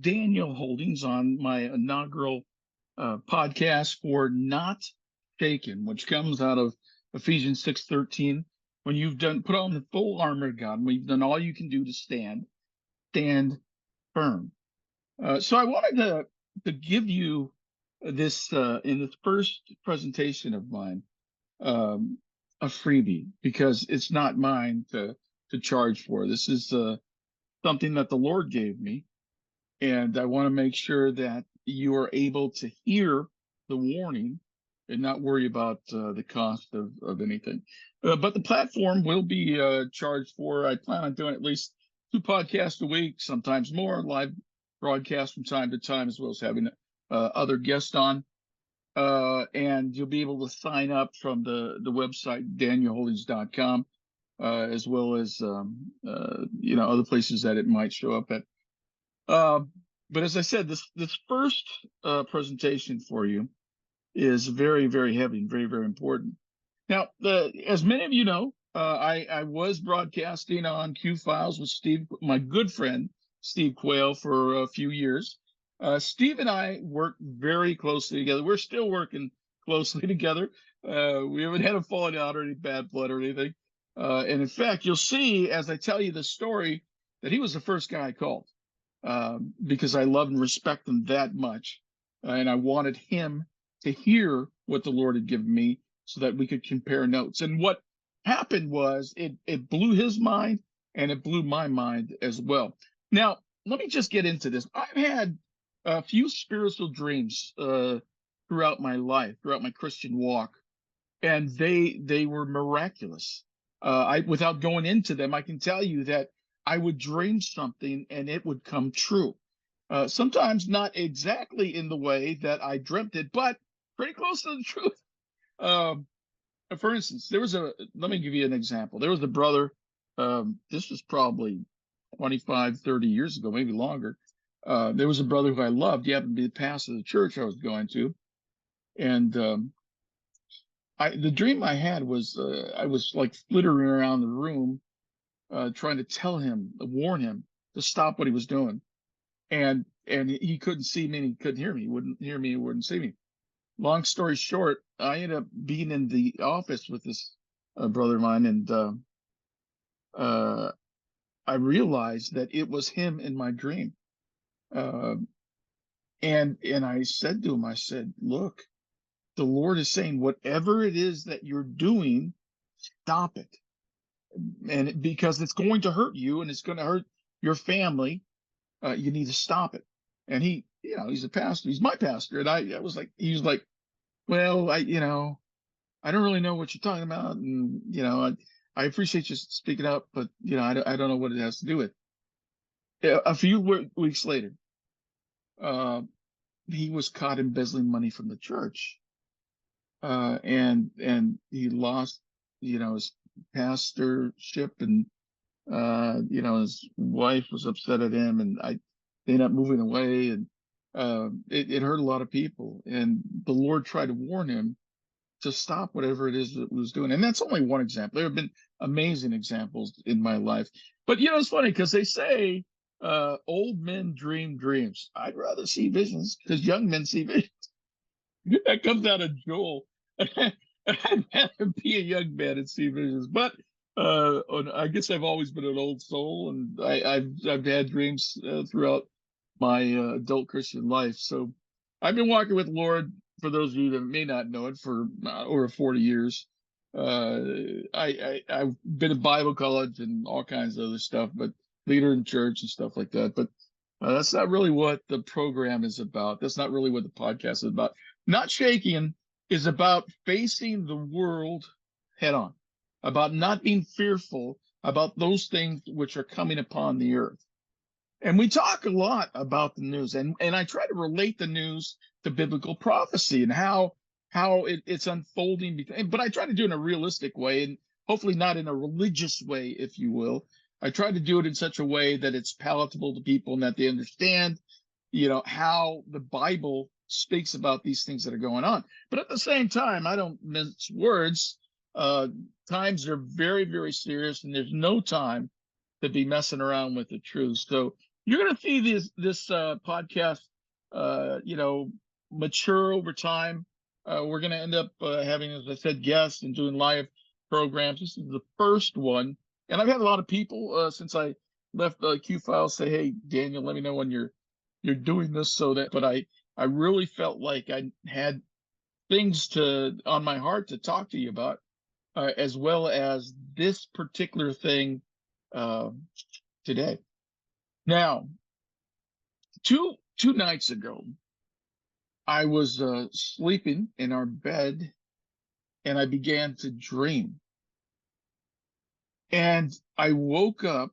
Daniel Holdings on my inaugural podcast for Not Shaken, which comes out of Ephesians 6:13. When you've put on the full armor of God, when you've done all you can do to stand firm. So I wanted to give you this in this first presentation of mine, a freebie, because it's not mine to charge for. This is something that the Lord gave me, and I want to make sure that you are able to hear the warning and not worry about the cost of anything. But the platform will be charged for. I plan on doing at least 2 podcasts a week, sometimes more, live broadcasts from time to time, as well as having other guests on. And you'll be able to sign up from the website, danielholdings.com, as well as, other places that it might show up at. But as I said, this first presentation for you is very, very heavy and very, very important. Now, as many of you know, I was broadcasting on Q Files with Steve, my good friend, Steve Quayle, for a few years. Steve and I worked very closely together. We're still working closely together. We haven't had a falling out or any bad blood or anything. And in fact, you'll see as I tell you the story that he was the first guy I called because I love and respect him that much. And I wanted him to hear what the Lord had given me so that we could compare notes. And what happened was it blew his mind and it blew my mind as well. Now, let me just get into this. I've had a few spiritual dreams throughout my life, throughout my Christian walk, and they were miraculous. Without going into them, I can tell you that I would dream something and it would come true. Sometimes not exactly in the way that I dreamt it, but pretty close to the truth. For instance, let me give you an example. There was a brother, this was probably 25, 30 years ago, maybe longer. There was a brother who I loved. He happened to be the pastor of the church I was going to. And the dream I had was I was like flittering around the room, trying to warn him to stop what he was doing. And he couldn't see me and he couldn't hear me. He wouldn't hear me, he wouldn't see me. Long story short, I ended up being in the office with this brother of mine, and I realized that it was him in my dream. And I said to him, I said, look, the Lord is saying, whatever it is that you're doing, stop it. And because it's going to hurt you and it's going to hurt your family, you need to stop it. And he's a pastor. He's my pastor. And I was like, he was like, well, I don't really know what you're talking about. And, I appreciate you speaking up, but, I don't know what it has to do with. A few weeks later, he was caught embezzling money from the church. And he lost, his pastorship, and, his wife was upset at him, and they ended up moving away, and it hurt a lot of people. And the Lord tried to warn him to stop whatever it is that he was doing. And that's only one example. There have been amazing examples in my life. But, it's funny because they say old men dream dreams. I'd rather see visions because young men see visions. That comes out of Joel. I'd rather be a young man and see visions. But I guess I've always been an old soul, and I've had dreams throughout my adult Christian life. So I've been walking with the Lord, for those of you that may not know it, for over 40 years. I've been in Bible college and all kinds of other stuff, but leader in church and stuff like that. But that's not really what the program is about. That's not really what the podcast is about. Not Shaking is about facing the world head on, about not being fearful about those things which are coming upon the earth. And we talk a lot about the news, and I try to relate the news to biblical prophecy and how it's unfolding. But I try to do it in a realistic way, and hopefully not in a religious way, if you will. I try to do it in such a way that it's palatable to people and that they understand, how the Bible speaks about these things that are going on. But at the same time, I don't mince words. Times are very, very serious, and there's no time to be messing around with the truth. So you're going to see this podcast, you know, mature over time. We're going to end up having, as I said, guests and doing live programs. This is the first one, and I've had a lot of people since I left the Q Files say, "Hey, Daniel, let me know when you're doing this," so that. But I really felt like I had things to on my heart to talk to you about, as well as this particular thing uh, today. Now, two nights ago, I was sleeping in our bed, and I began to dream. And I woke up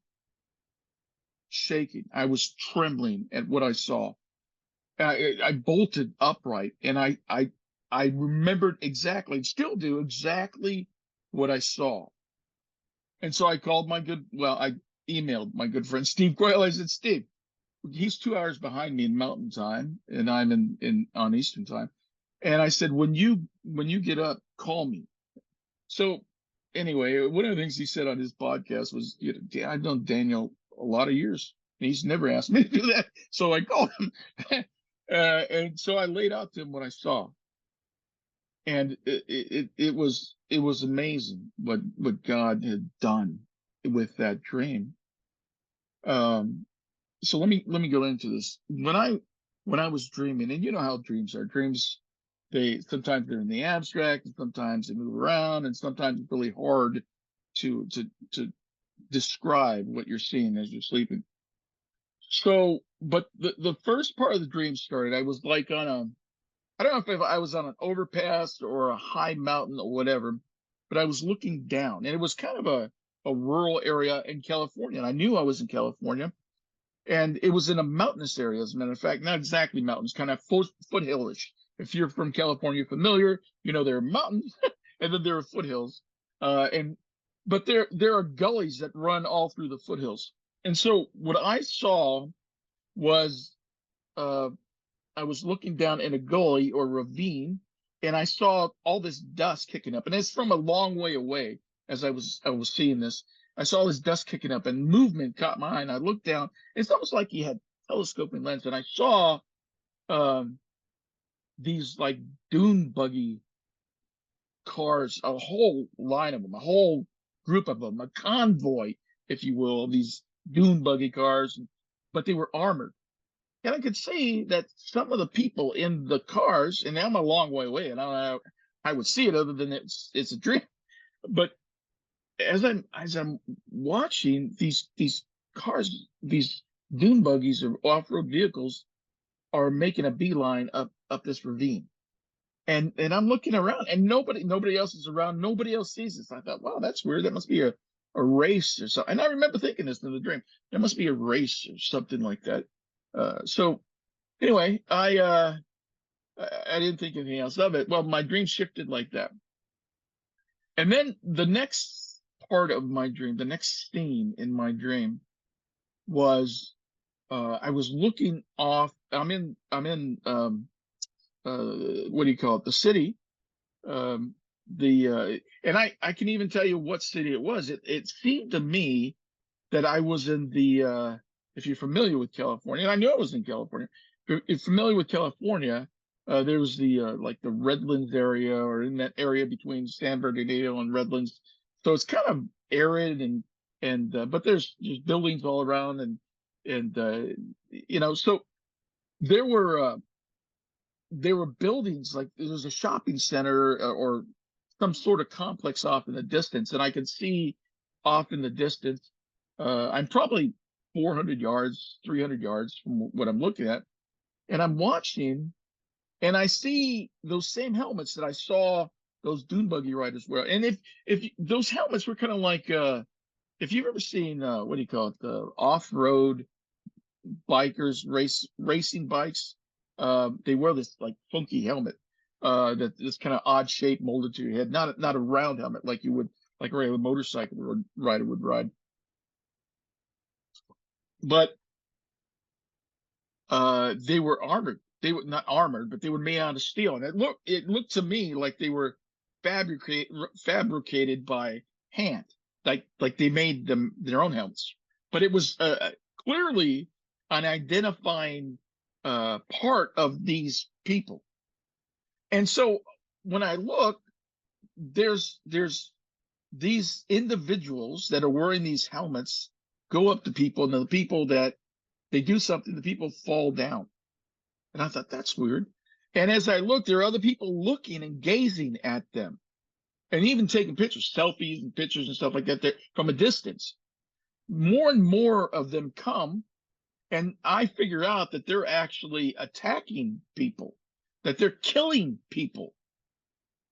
shaking. I was trembling at what I saw. I bolted upright, and I remembered exactly, still do exactly what I saw. And so I called I emailed my good friend Steve Coyle. I said, Steve, he's 2 hours behind me in Mountain Time, and I'm in on Eastern Time. And I said, when you get up, call me. So anyway, one of the things he said on his podcast was, I've known Daniel a lot of years, and he's never asked me to do that. So I called him, and so I laid out to him what I saw, and it was amazing what God had done with that dream. Um, so let me go into this. When I was dreaming, and you know how dreams are. Dreams, they sometimes they're in the abstract, and sometimes they move around, and sometimes it's really hard to describe what you're seeing as you're sleeping. So, but the first part of the dream started. I was like on a, I don't know if I was on an overpass or a high mountain or whatever, but I was looking down, and it was kind of a rural area in California. And I knew I was in California, and it was in a mountainous area, as a matter of fact, not exactly mountains, kind of foothillish. If you're from California, familiar, you know there are mountains, and then there are foothills, and but there are gullies that run all through the foothills. And so what I saw was, uh, I was looking down in a gully or ravine, and I saw all this dust kicking up, and it's from a long way away. As I was seeing this, I saw this dust kicking up, and movement caught my eye. And I looked down. It's almost like he had telescoping lens, and I saw um, these like dune buggy cars, a whole line of them, a whole group of them, a convoy, if you will, of these dune buggy cars, but they were armored. And I could see that some of the people in the cars, and I'm a long way away, and I don't know how I would see it other than it's a dream. But as I'm watching these cars, these dune buggies or off-road vehicles are making a beeline up this ravine. And I'm looking around, and nobody else is around, nobody else sees this. I thought, wow, that's weird. That must be a race or something. And I remember thinking this in the dream. There must be a race or something like that. So anyway, I didn't think anything else of it. Well, my dream shifted like that. And then the next part of my dream, the next scene in my dream was, I was looking off. I'm in what do you call it? The city. Um, and I can even tell you what city it was. It seemed to me that I was in if you're familiar with California, and I knew I was in California. If you're familiar with California, there was like the Redlands area, or in that area between San Bernardino and Redlands. So it's kind of arid, and but there's just buildings all around, and so there were uh, there were buildings, like there was a shopping center, or some sort of complex off in the distance, and I could see off in the distance. I'm probably 400 yards, 300 yards from what I'm looking at, and I'm watching, and I see those same helmets that I saw those dune buggy riders wear. And if those helmets were kind of like, if you've ever seen, what do you call it, the off-road bikers racing bikes, they wear this like funky helmet, that this kind of odd shape molded to your head, not a round helmet like you would, like a regular motorcycle rider would ride. But they were armored. They were not armored, but they were made out of steel, and it looked to me like they were fabricated by hand, like they made them their own helmets. But it was clearly an identifying part of these people. And so when I look, there's these individuals that are wearing these helmets go up to people, and the people that they do something, the people fall down. And I thought, that's weird. And as I looked, there are other people looking and gazing at them and even taking pictures, selfies and pictures and stuff like that from a distance. More and more of them come, and I figure out that they're actually attacking people, that they're killing people.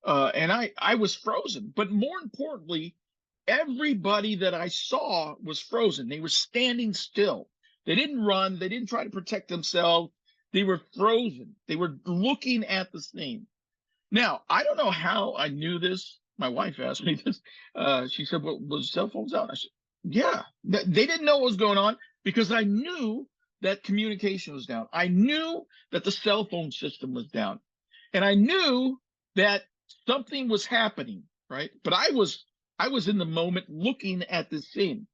And I was frozen. But more importantly, everybody that I saw was frozen. They were standing still. They didn't run. They didn't try to protect themselves. They were frozen. They were looking at the scene. Now, I don't know how I knew this. My wife asked me this. She said, well, was cell phones out? I said, yeah. They didn't know what was going on because I knew that communication was down. I knew that the cell phone system was down. And I knew that something was happening, right? But I was in the moment looking at this scene.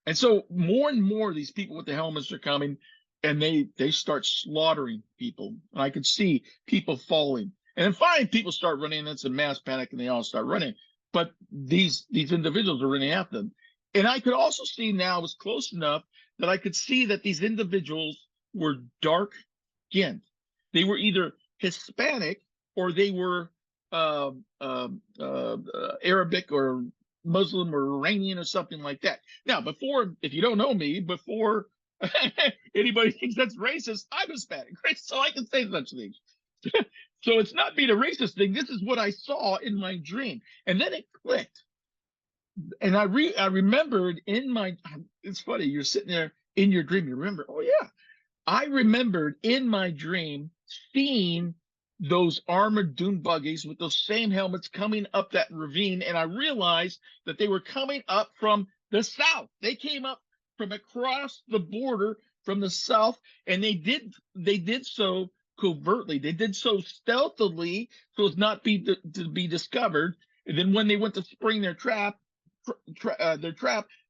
And so more and more of these people with the helmets are coming, and they start slaughtering people. And I could see people falling. And then finally people start running, and it's a mass panic, and they all start running. But these individuals are running after them. And I could also see now, it was close enough that I could see that these individuals were dark skinned. They were either Hispanic or they were Arabic or Muslim or Iranian or something like that. Now, before, if you don't know me, before anybody thinks that's racist, I'm Hispanic, right? So I can say such things. So it's not being a racist thing. This is what I saw in my dream. And then it clicked. And I remembered in my, it's funny, you're sitting there in your dream, you remember, oh yeah, I remembered in my dream seeing those armored dune buggies with those same helmets coming up that ravine, and I realized that they were coming up from the south. They came up from across the border from the south, and they did so covertly. They did so stealthily so as not to be discovered. And then when they went to spring their trap,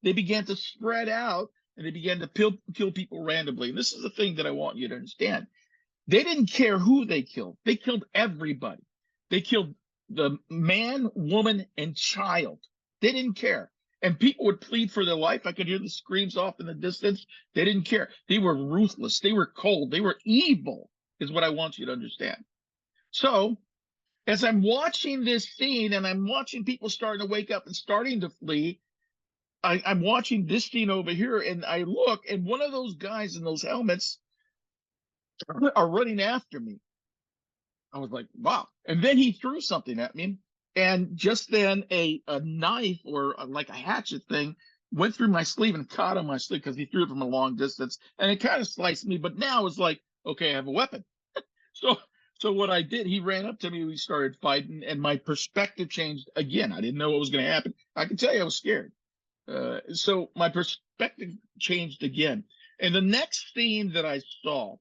they began to spread out, and they began to kill people randomly. And this is the thing that I want you to understand. They didn't care who they killed. They killed everybody. They killed the man, woman, and child. They didn't care. And people would plead for their life. I could hear the screams off in the distance. They didn't care. They were ruthless. They were cold. They were evil, is what I want you to understand. So as I'm watching this scene and I'm watching people starting to wake up and starting to flee, I'm watching this scene over here, and I look, and one of those guys in those helmets are running after me. I was like, wow. And then he threw something at me. And just then a knife or like a hatchet thing went through my sleeve and caught on my sleeve because he threw it from a long distance. And it kind of sliced me. But now it's like, okay, I have a weapon. So what I did, he ran up to me, we started fighting, and my perspective changed again. I didn't know what was going to happen. I can tell you I was scared. So my perspective changed again. And the next scene that I saw,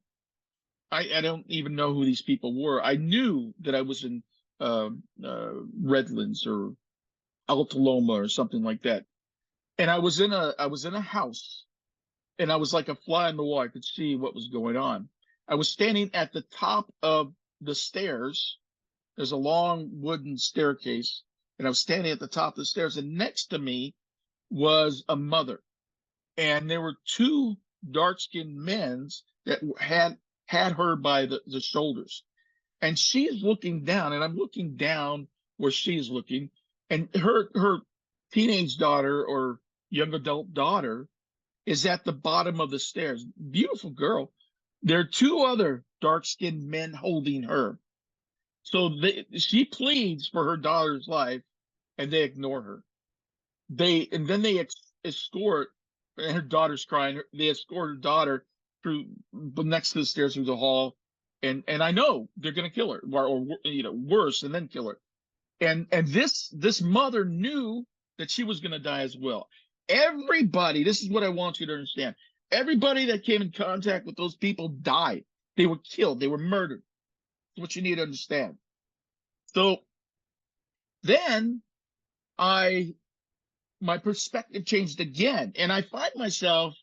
I don't even know who these people were. I knew that I was in Redlands or Altaloma or something like that. And I was in a house, and I was like a fly on the wall. I could see what was going on. I was standing at the top of the stairs. There's a long wooden staircase, and I was standing at the top of the stairs, and next to me was a mother. And there were two dark-skinned men that had her by the shoulders. And she's looking down, and I'm looking down where she's looking, and her teenage daughter or young adult daughter is at the bottom of the stairs. Beautiful girl. There are two other dark-skinned men holding her. So she pleads for her daughter's life, and they ignore her. And then they escort, and her daughter's crying. They escort her daughter through next to the stairs through the hall, and I know they're going to kill her, or worse, and then kill her. And this mother knew that she was going to die as well. Everybody, this is what I want you to understand. Everybody that came in contact with those people died. They were killed. They were murdered. That's what you need to understand. So then my perspective changed again, and I find myself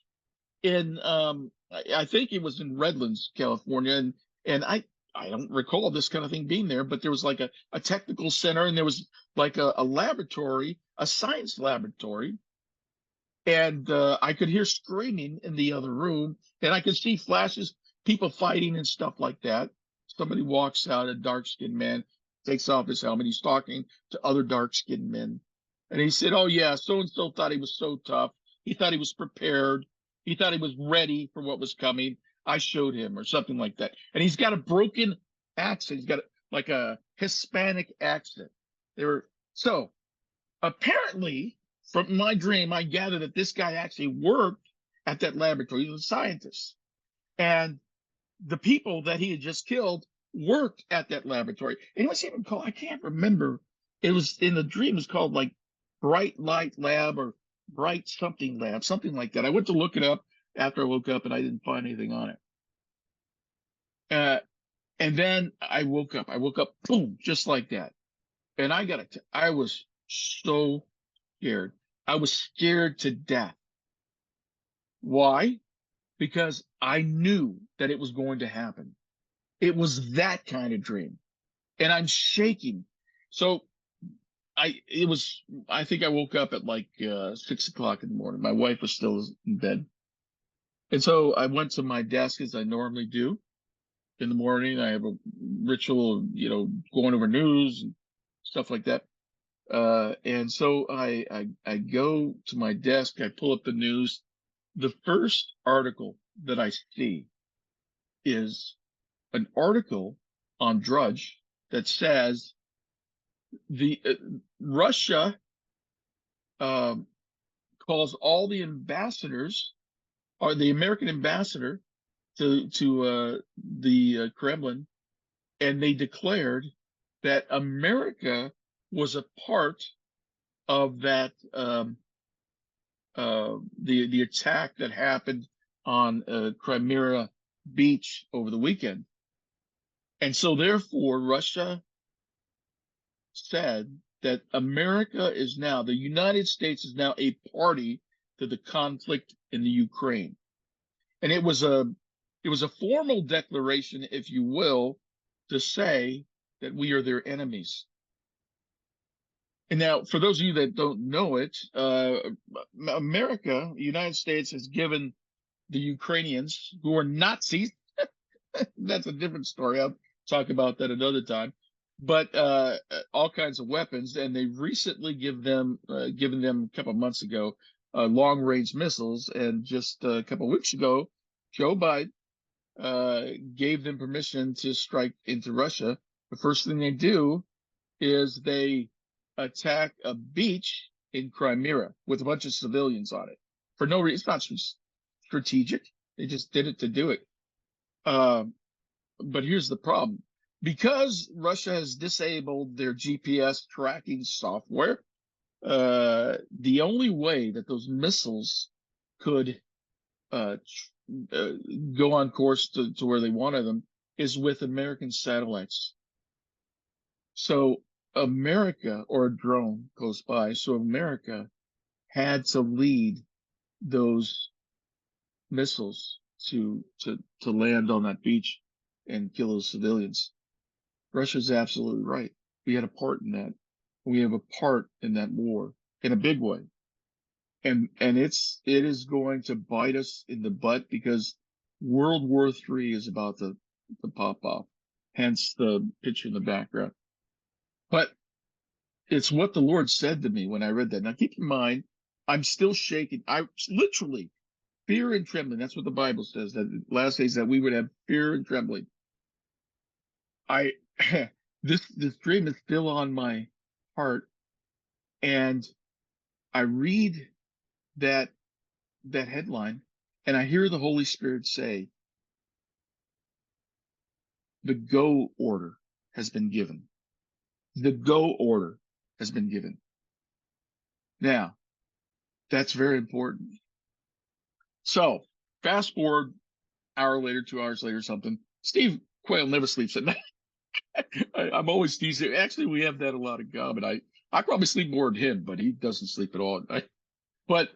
in I think it was in Redlands, California, and I don't recall this kind of thing being there, but there was like a technical center, and there was like a laboratory, a science laboratory, and I could hear screaming in the other room, and I could see flashes, people fighting and stuff like that. Somebody walks out, a dark-skinned man, takes off his helmet. He's talking to other dark-skinned men, and he said, "Oh yeah, so and so thought he was so tough. He thought he was prepared. He thought he was ready for what was coming. I showed him," or something like that. And he's got a broken accent. He's got like a Hispanic accent. They were so apparently, from my dream, I gathered that this guy actually worked at that laboratory. He was a scientist. And the people that he had just killed worked at that laboratory. And it was even called, I can't remember. It was in the dream, it was called like Bright Light Lab or Bright Something Lab, something like that. I went to look it up after I woke up and I didn't find anything on it. And then I woke up. I woke up, boom, just like that. And I was so scared. I was scared to death. Why? Because I knew that it was going to happen. It was that kind of dream. And I'm shaking. So I think I woke up at like 6 o'clock in the morning. My wife was still in bed. And so I went to my desk as I normally do in the morning. I have a ritual, going over news and stuff like that. And so I go to my desk, I pull up the news. The first article that I see is an article on Drudge that says the Russia calls all the ambassadors, or the American ambassador to the Kremlin, and they declared that America was a part of that the attack that happened on Crimea beach over the weekend. And so therefore Russia said that the United States is now a party to the conflict in the Ukraine. And it was a formal declaration, if you will, to say that we are their enemies. And now, for those of you that don't know it, America, the United States, has given the Ukrainians, who are Nazis, that's a different story. I'll talk about that another time. But all kinds of weapons, and they recently given them a couple of months ago long-range missiles, and just a couple of weeks ago, Joe Biden gave them permission to strike into Russia. The first thing they do is they attack a beach in Crimea with a bunch of civilians on it for no reason. It's not strategic. They just did it to do it. But here's the problem. Because Russia has disabled their GPS tracking software, the only way that those missiles could go on course to where they wanted them is with American satellites. So America, or a drone goes by, so America had to lead those missiles to land on that beach and kill those civilians. Russia's absolutely right. We had a part in that. We have a part in that war in a big way. And it is going to bite us in the butt, because World War III is about to pop off. Hence the picture in the background. But it's what the Lord said to me when I read that. Now keep in mind, I'm still shaking. I literally, fear and trembling. That's what the Bible says, that last days that we would have fear and trembling. This dream is still on my heart, and I read that headline, and I hear the Holy Spirit say, the go order has been given. The go order has been given. Now, that's very important. So, fast forward, hour later, 2 hours later, something. Steve Quayle never sleeps at night. I'm always teasing. Actually, we have that a lot in common. I probably sleep more than him, but he doesn't sleep at all at night. But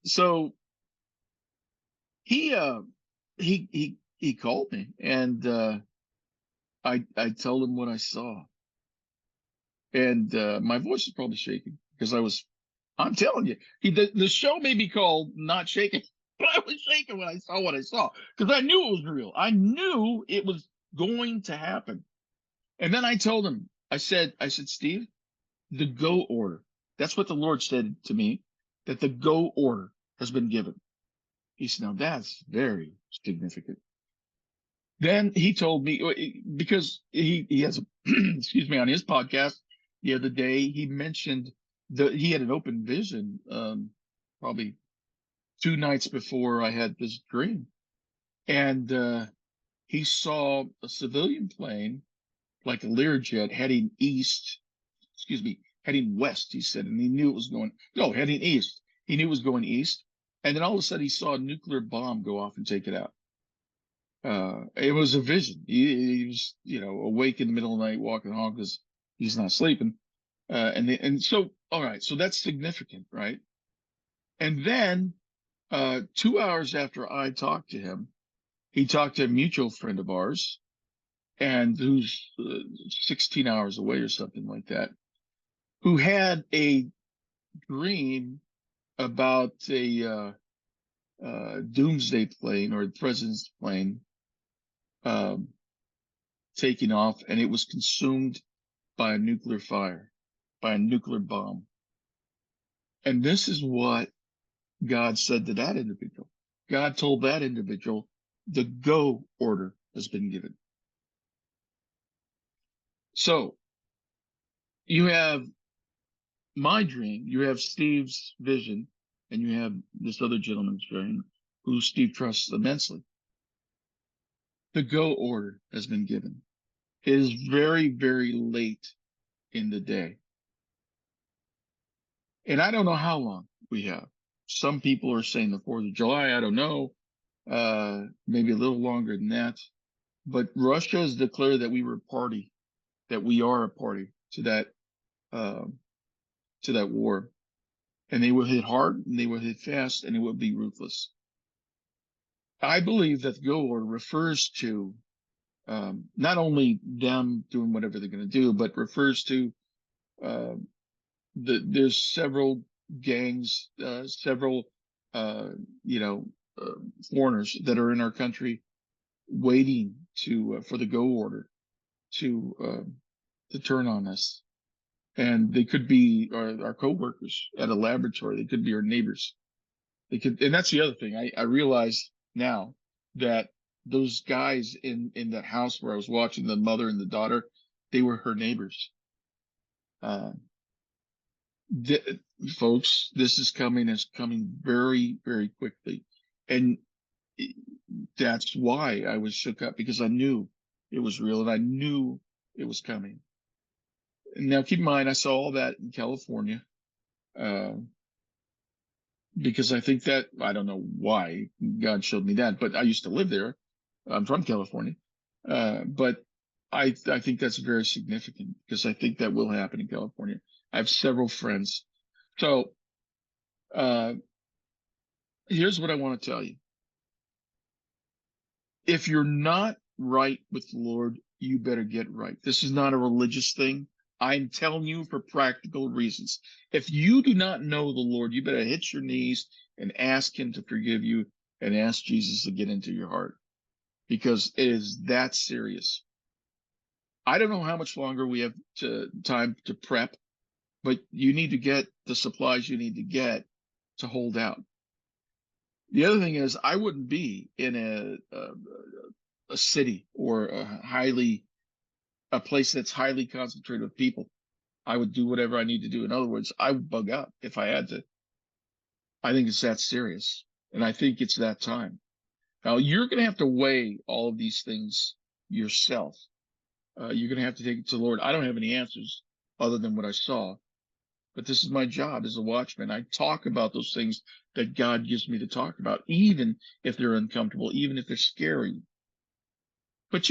so he he called me, and I told him what I saw, and my voice is probably shaking because I'm telling you, the show may be called Not Shaking, but I was shaking when I saw what I saw because I knew it was real. I knew it was going to happen. And then I told him, I said, Steve, the go order. That's what the Lord said to me, that the go order has been given. He said, now that's very significant. Then he told me, because he has a, excuse me, on his podcast the other day, he mentioned he had an open vision, probably 2 nights before I had this dream. And he saw a civilian plane, like a Learjet, heading east, excuse me, heading west, he said, and he knew it was going, no, heading east. He knew it was going east. And then all of a sudden he saw a nuclear bomb go off and take it out. It was a vision. He was, awake in the middle of the night, walking home because he's not sleeping. And so, all right, so that's significant, right? And then, 2 hours after I talked to him, he talked to a mutual friend of ours, and who's 16 hours away or something like that, who had a dream about a doomsday plane, or the president's plane, um, taking off, and it was consumed by a nuclear fire, by a nuclear bomb. And this is what God said to that individual. God told that individual, the go order has been given. So you have my dream, you have Steve's vision, and you have this other gentleman's dream, who Steve trusts immensely. The go order has been given. It is very, very late in the day. And I don't know how long we have. Some people are saying the 4th of July. I don't know. Maybe a little longer than that. But Russia has declared that we are a party to that war. And they will hit hard, and they will hit fast, and it will be ruthless. I believe that the go order refers to not only them doing whatever they're going to do, but refers to there's several gangs, several foreigners that are in our country waiting for the go order to turn on us. And they could be our coworkers at a laboratory. They could be our neighbors. And that's the other thing. I realize now that those guys in that house where I was watching, the mother and the daughter, they were her neighbors. Folks, this is coming. It's coming very, very quickly. And that's why I was shook up, because I knew it was real and I knew it was coming. Now, keep in mind, I saw all that in California, because I think that, I don't know why God showed me that, but I used to live there. I'm from California. But I think that's very significant, because I think that will happen in California. I have several friends. So here's what I want to tell you. If you're not right with the Lord, you better get right. This is not a religious thing. I'm telling you for practical reasons. If you do not know the Lord, you better hit your knees and ask him to forgive you, and ask Jesus to get into your heart, because it is that serious. I don't know how much longer we have time to prep, but you need to get the supplies you need to get to hold out. The other thing is, I wouldn't be in a city or a place that's highly concentrated with people. I would do whatever I need to do. In other words, I would bug out if I had to. I think it's that serious, and I think it's that time. Now, you're going to have to weigh all of these things yourself. You're going to have to take it to the Lord. I don't have any answers other than what I saw, but this is my job as a watchman. I talk about those things that God gives me to talk about, even if they're uncomfortable, even if they're scary. But,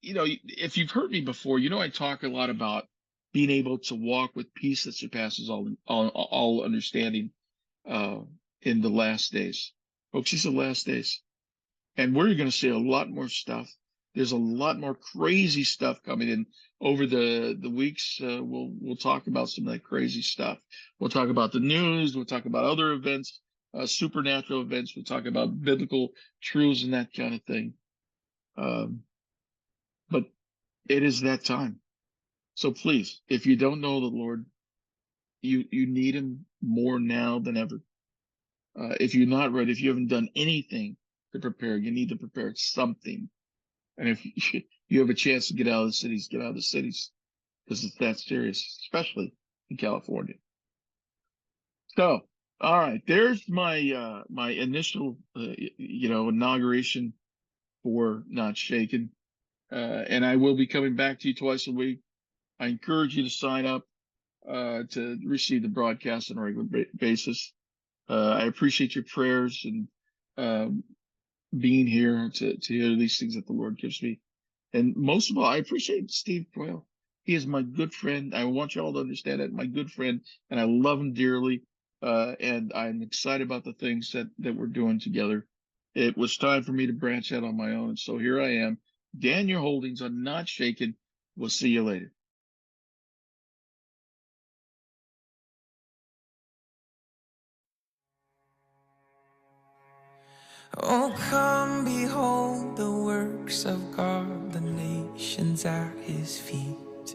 if you've heard me before, I talk a lot about being able to walk with peace that surpasses all understanding in the last days. Folks, these are the last days. And we're going to see a lot more stuff. There's a lot more crazy stuff coming in over the weeks. We'll talk about some of that crazy stuff. We'll talk about the news. We'll talk about other events, supernatural events. We'll talk about biblical truths and that kind of thing. But it is that time. So please, if you don't know the Lord, you need him more now than ever. If you're not ready, if you haven't done anything to prepare, you need to prepare something. And if you have a chance to get out of the cities, get out of the cities, because it's that serious, especially in California. So, all right, there's my my initial inauguration for Not Shaken, and I will be coming back to you twice a week. I encourage you to sign up to receive the broadcast on a regular basis. I appreciate your prayers and being here to hear these things that the Lord gives me. And most of all, I appreciate Steve Quayle. He is my good friend. I want you all to understand that, my good friend, and I love him dearly. And I'm excited about the things that we're doing together. It was time for me to branch out on my own. And so here I am, Daniel Holdings on Not Shaken. We'll see you later. Oh, come behold the works of God, the nations at his feet.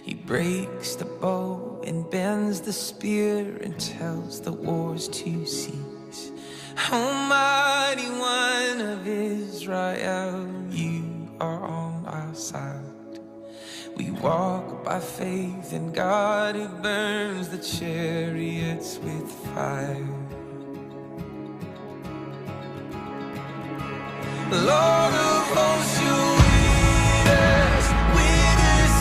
He breaks the bow and bends the spear and tells the wars to cease. Almighty One of Israel, you are on our side. We walk by faith in God who burns the chariots with fire. Lord of hosts, you lead us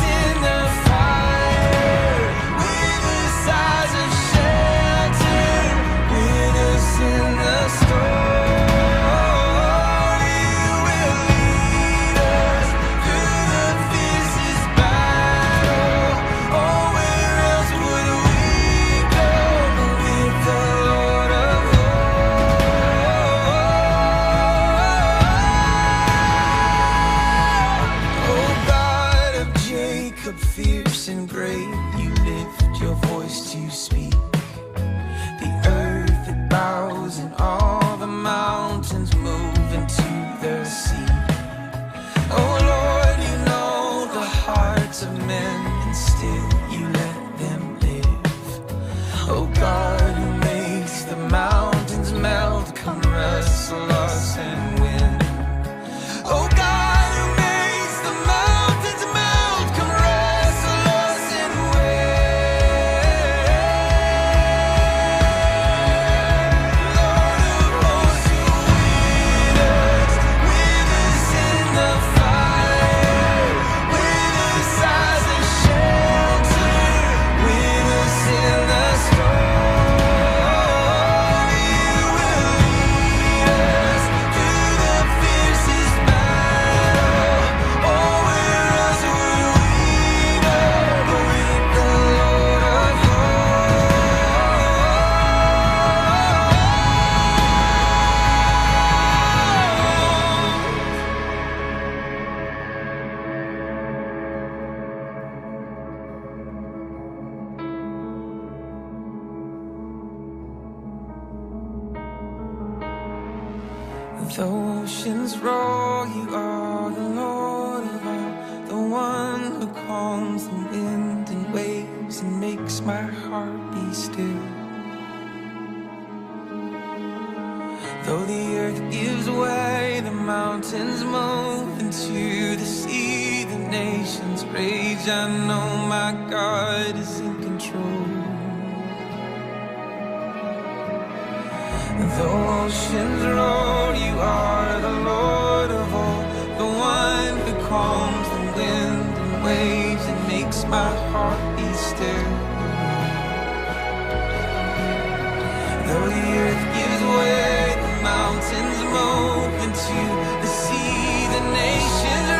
in the fire, with us as a shelter, with us in the storm. You will lead us through the fiercest battle. Oh, where else would we go but with the Lord of fierce and great, you lift your voice to speak. The earth it bows and all the mountains move into the sea. Oh Lord, you know the hearts of men, and still you let them live. Oh God, who makes the mountains melt, come wrestle us and win. Oh God, the oceans roar, you are the Lord of all, the one who calms the wind and waves and makes my heart be still. Though the earth gives way, the mountains move into the sea, the nations rage, I know my God is in control. The oceans roar, you are the Lord of all, the one who calms the wind and waves and makes my heart be still. Though the earth gives way, the mountains move into the sea, the nations